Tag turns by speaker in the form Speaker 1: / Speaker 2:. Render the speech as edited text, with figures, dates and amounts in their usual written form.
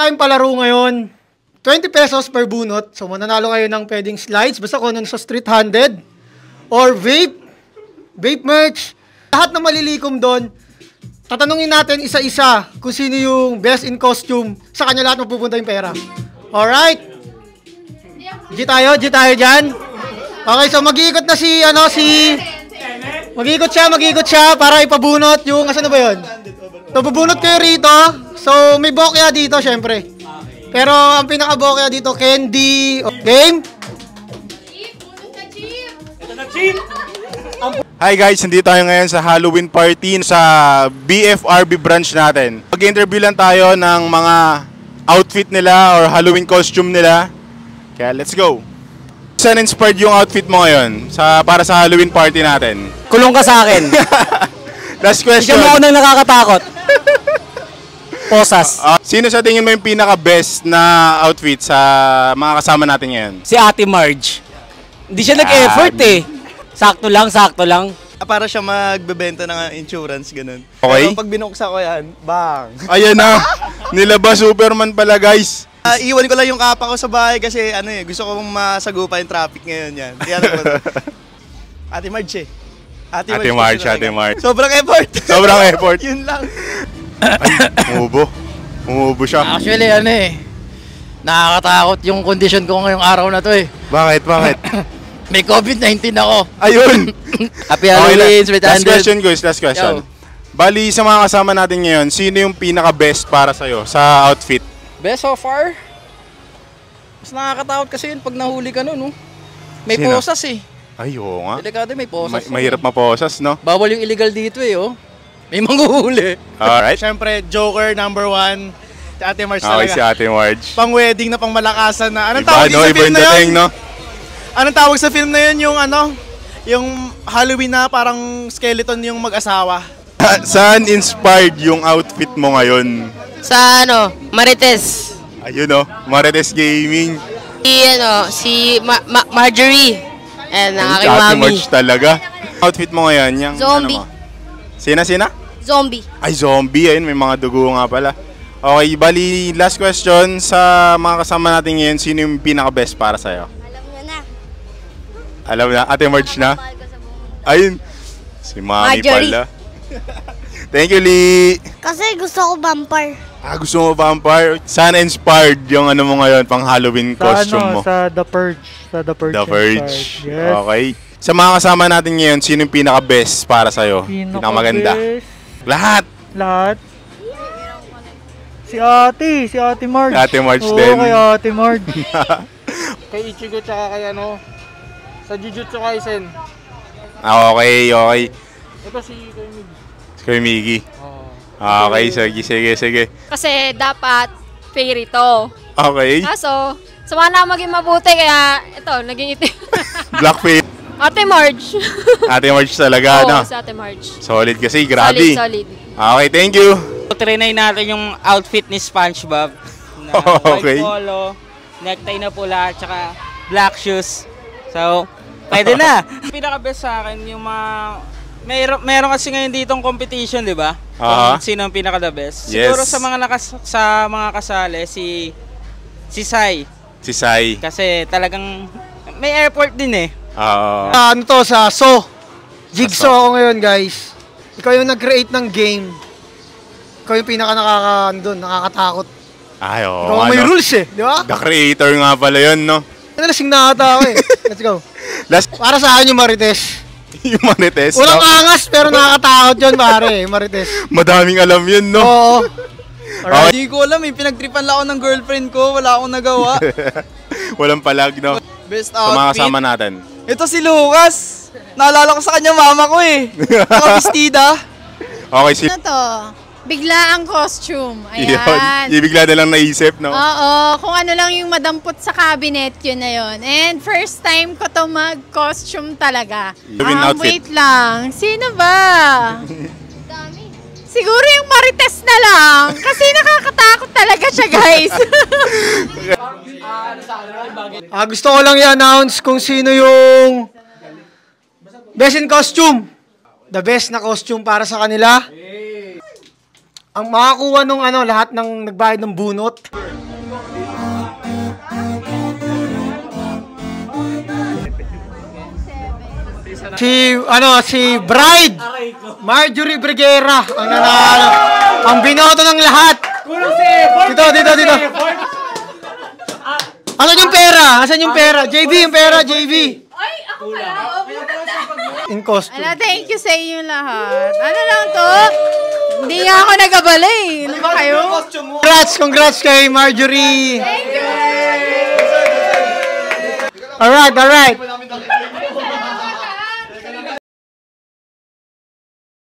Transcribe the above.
Speaker 1: tayong palaro ngayon. 20 pesos per bunot. So, mananalo kayo ng pwedeng slides. Basta kung ano sa street-handed. Or vape. Vape merch. Lahat na malilikom doon. Tatanungin natin isa-isa kung sino yung best in costume. Sa kanya lahat mapupunta yung pera. Alright? G tayo dyan. Okay, so mag-iikot na mag-iikot siya para ipabunot yung, asan na ba yun? So, bubunot kayo rito. So, may bokya dito, syempre. Pero, ang pinaka-bokya dito, candy. Game?
Speaker 2: Hi guys, nandito tayo ngayon sa Halloween party sa BFRB branch natin. Mag-interview lang tayo ng mga outfit nila or Halloween costume nila. Kaya, let's go! Saan inspired yung outfit mo ngayon para sa Halloween party natin?
Speaker 3: Kulong ka sa akin.
Speaker 2: Last question.
Speaker 3: Ikaw mo ako nang nakakatakot. Posas.
Speaker 2: Sino sa tingin mo yung pinaka-best na outfit sa mga kasama natin ngayon?
Speaker 3: Si Ate Marge. Hindi siya nag-effort eh. Sakto lang.
Speaker 4: Para siya magbebenta ng insurance, ganun.
Speaker 2: Okay.
Speaker 4: Pero pag binuksan ko yan, bang!
Speaker 2: Ayan na! Nilabas Superman pala guys.
Speaker 4: Iwan ko lang yung kapa ko sa bahay kasi gusto kong masagupa yung traffic ngayon yan. Kaya Ate Marge eh. Ate Marge. Sobrang effort. Yun lang.
Speaker 2: Ay, umubo siya.
Speaker 5: Actually, nakakatakot yung condition ko ngayong araw na to eh.
Speaker 2: Bakit?
Speaker 5: May COVID-19 ako.
Speaker 2: Ayun!
Speaker 5: Happy Halloween, Sweet
Speaker 2: Last question guys, last question. Yo. Bali, sa mga kasama natin ngayon, sino yung pinaka-best para sa'yo sa outfit?
Speaker 5: Best so far? Mas nakakatakot kasi yun pag nahuli ka nun, no? May
Speaker 2: Sino?
Speaker 5: posas eh.
Speaker 2: Ay, oo nga.
Speaker 5: Delikado, may posas.
Speaker 2: Mahirap maposas, no?
Speaker 5: Bawal yung illegal dito eh, oh. May manghuhuli.
Speaker 2: Alright.
Speaker 4: Siyempre, Joker number 1. Si Ate Marge talaga.
Speaker 2: Okay, si Ate Marge.
Speaker 4: Pang-wedding na pang-malakasan na. Anong tawag sa film na yun?
Speaker 2: No?
Speaker 4: Anong tawag sa film na yun? Yung Halloween na parang skeleton yung mag-asawa.
Speaker 2: Saan inspired yung outfit mo ngayon?
Speaker 6: Sa Marites.
Speaker 2: Ayun Marites Gaming.
Speaker 6: Si Marjorie. And ang aking
Speaker 2: Ate
Speaker 6: mami.
Speaker 2: Marge talaga. Outfit mo ngayon, yung
Speaker 6: Zombie.
Speaker 2: Sina?
Speaker 6: Zombie.
Speaker 2: Ay, zombie. Ayun, may mga dugo nga pala. Okay, bali, last question. Sa mga kasama natin ngayon, sino yung pinaka-best para sa'yo? Alam na. Ate Marge na? Ayun. Si Mami pala. Thank you, Lee.
Speaker 7: Kasi gusto ko vampire.
Speaker 2: Gusto mo vampire? Saan inspired yung mo ngayon, pang Halloween costume mo?
Speaker 1: Sa The Purge.
Speaker 2: The Purge.
Speaker 1: Yes.
Speaker 2: Okay. Sa mga kasama natin ngayon, sino yung pinaka-best para sa'yo? Pinaka-maganda? Lahat.
Speaker 1: Si Ate Marge.
Speaker 2: Ate Marge din.
Speaker 1: Kay Ate Marge.
Speaker 5: Kay Ichigo tsaka kay sa Jujutsu Kaisen.
Speaker 2: Okay.
Speaker 5: Ito si
Speaker 2: Kuya Miggy. Okay, sige.
Speaker 8: Kasi dapat fair ito.
Speaker 2: Okay.
Speaker 8: Kaso, sama na maging mabuti kaya ito, naging itim.
Speaker 2: Blackface.
Speaker 8: Ate Marge.
Speaker 2: Ate Marge talaga,
Speaker 8: Oo, si Ate Marge.
Speaker 2: Solid kasi, grabe.
Speaker 8: Solid.
Speaker 2: Okay, thank you.
Speaker 3: Trinay natin yung outfit ni SpongeBob. Na
Speaker 2: Okay.
Speaker 3: white polo, necktie na pula, tsaka black shoes. So, pwede na. Pinaka-best sa akin yung meron kasi ngayon ditong competition, di ba? Kung sino ang pinaka-the best.
Speaker 2: Yes.
Speaker 3: Siguro sa mga kasali, si Sai.
Speaker 2: Si Sai.
Speaker 3: Kasi talagang may airport din eh.
Speaker 1: Sa Jigsaw ako ngayon, guys. Ikaw yung nag-create ng game. Ikaw yung nakakatakot.
Speaker 2: Ay, oo.
Speaker 1: Ikaw may rules eh, di ba?
Speaker 2: The creator nga pala yun, no?
Speaker 1: Nalasing na ata ako eh. Let's go. Para sa akin yung Marites.
Speaker 2: Yung Marites,
Speaker 1: Walang angas pero nakakatakot yun, pare. Marites.
Speaker 2: Madaming alam yun, no?
Speaker 1: Oo.
Speaker 4: Hindi ko alam pinagtripan lang ako ng girlfriend ko. Wala akong nagawa.
Speaker 2: Walang palag, no?
Speaker 4: Best
Speaker 2: Sa mga
Speaker 4: outfit.
Speaker 2: kasama natin.
Speaker 4: Ito si Lucas. Naalala ko sa kanya mama ko eh. Nakapistida.
Speaker 2: Okay, si...
Speaker 9: Ano to? Bigla ang costume. Ayan.
Speaker 2: Bigla na lang naisip, no?
Speaker 9: Oo, kung ano lang yung madampot sa cabinet, yun na yun. And first time ko to mag-costume talaga.
Speaker 2: Outfit.
Speaker 9: Wait lang. Sino ba? Siguro yung Marites na lang. Kasi nakakatakot talaga siya, guys.
Speaker 1: Gusto ko lang i-announce kung sino yung best in costume. The best na costume para sa kanila. Ang makakuha nung lahat ng nagbayad ng bunot. Si Bride. Marjorie Briguera ang nanalo. Ang binoto ng lahat. Dito. Asan yung pera? JV, yung pera, JV.
Speaker 9: Ay, ako pala.
Speaker 1: In costume.
Speaker 9: Thank you sa inyo lahat. Ano lang to? Hindi nga ako nagabala eh. Ano ba kayo?
Speaker 1: Congrats kay Marjorie.
Speaker 9: Thank you.
Speaker 1: Alright.